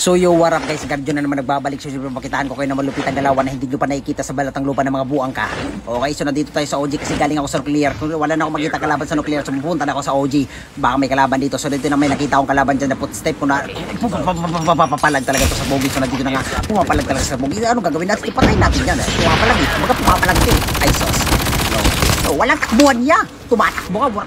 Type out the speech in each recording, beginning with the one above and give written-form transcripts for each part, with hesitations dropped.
So yo, what up guys, Guardian na naman nagbabalik. So siyempre makitaan ko kayo na malupit ang galawan na hindi nyo pa nakikita sa balatang lupa ng mga buang ka. Okay, so nandito tayo sa OG kasi galing ako sa nuclear. Kung wala na akong makita kalaban sa nuclear, so pupunta na ako sa OG. Baka may kalaban dito. So dito na may nakita akong kalaban dyan na footstep ko na pumapalag talaga to sa bogi. So nandito na nga, pumapalag talaga sa bogi. Anong gagawin natin? Ipatayin natin yan. Pumapalag eh. Baga pumapalag din. Ay sos. So walang takbuhan niya. Tumatakbo ka.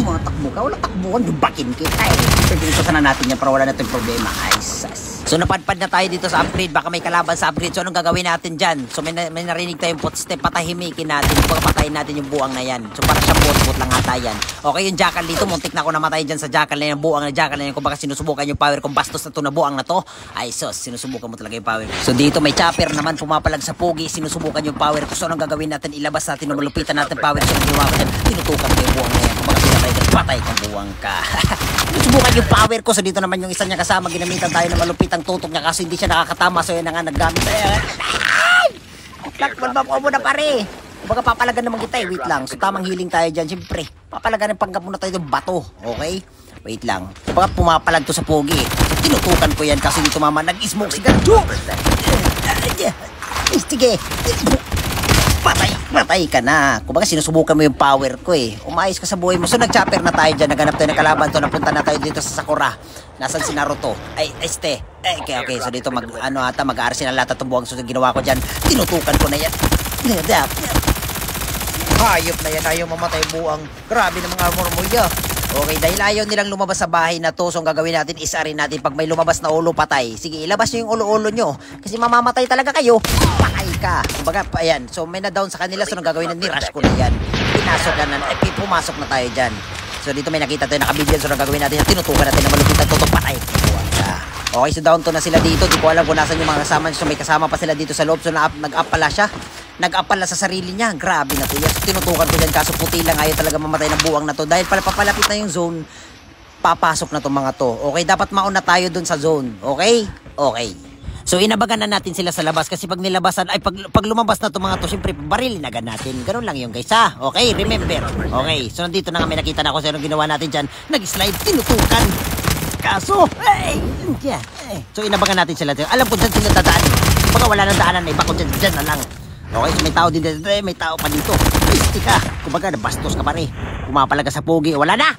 Tumatakbo ka. Walang takbuhan. Dubakin kita eh. So dito sana natin yan para wala natin problema. Ay sos. So napadpad na tayo dito sa upgrade. Baka may kalaban sa upgrade. So anong gagawin natin dyan? So may narinig tayong footstep. Patahimikin natin. Patayin natin yung buwang na yan. So para siya bot lang ata yan. Okay, yung jackal dito. Muntik na ako namatay dyan sa jackal na yan. Buwang na jackal na yan. Kung baka sinusubukan yung power. Kung bastos na to na buwang na to. Ay sos, sinusubukan mo talaga yung power. So dito may chopper naman pumapalag sa pogi. Sinusubukan yung power. So anong gagawin natin? Ilabas natin. Malupitan natin power. So ginawa ko dyan. Tinutukan ko yung buwang na yan. Kung baka pinatay ka, patay ka buwang ka. Sinusubukan yung power ko. So dito naman yung isa niya kasama. Ginamitan tayo na malupitang tutok niya kasi hindi siya nakakatama. So yan na nga naggamit. Lakman ba po muna pare? Baga papalagan naman kita eh. Wait lang. So tamang healing tayo dyan. Siyempre, papalagan ng panggap muna tayo ng bato. Okay? Wait lang. So baga pumapalag to sa pogi. So tinutukan ko yan kasi dito mama nag-smoke si Gancho. Sige. Patay ka na. Kung baga sinusubukan mo yung power ko eh. Umayos ka sa buhay mo. So nag-chopper na tayo dyan. Naganap tayo ng kalaban to. Napunta na tayo dito sa Sakura. Nasan si Naruto? Okay. So dito mag-arsenal lahat itong buwang. So ginawa ko dyan. Tinutukan ko na yan. Hayop na yan. Ayaw mamatay buwang. Grabe na mga armor mo ya. Okay, dahil ayaw nilang lumabas sa bahay na to. So ang gagawin natin, isarin natin. Pag may lumabas na ulo, patay. Sige, ilabas nyo yung ulo-ulo nyo. Kasi mamamatay talaga kayo. Patay ka. Kumbaga, ayan. So may na-down sa kanila. So ang gagawin natin, ni-rush ko na yan. Pinasok na pumasok na tayo dyan. So dito may nakita tayo nakabilyan. So ang gagawin natin, tinutukan natin na malupitan. Tutok, patay. Okay, so down to na sila dito. Di ko alam kung nasan yung mga kasama. So may kasama pa sila dito sa loob. So nag-up pala siya. Nag-up pala sa sarili niya. Grabe na to. Yes, tinutukan ko dyan. Kaso puti lang. Ayaw talaga mamatay ng buwang na to. Dahil pala papalapit na yung zone, papasok na to mga to. Okay, dapat mauna tayo dun sa zone. Okay? Okay. So inabagan na natin sila sa labas. Kasi pag nilabasan, pag lumabas na to mga to, syempre barilin agad natin. Ganun lang yung guys ha. Okay, remember. Okay, so nandito na nga may nakita na ako sa anong ginawa natin dyan. Nag-slide, tinutukan. Kaso, so inabagan natin sila. Alam ko dyan sila dadaan. Baka wala nang daanan, iba ko dyan na lang. Okay, so may tao din dito, may tao pa dito. Pisti ka. Kumbaga, nabastos ka pa rin. Pumapalaga sa pogi. Wala na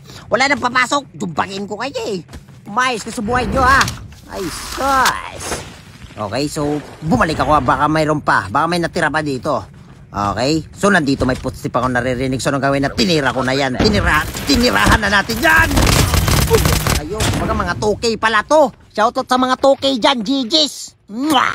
papasok. Dumbangin ko kayo eh. Umayos ka sa buhay nyo ha. Ay, sus. Okay, so bumalik ako. Baka mayroon pa. Baka may natira pa dito. Okay, so nandito may footstep ako naririnig. So anong gawin na? Tinira ko na yan. Tinirahan na natin yan. Ayun, kumbaga mga 2K pala to. Shoutout sa mga 2K dyan, GG's. Mwah!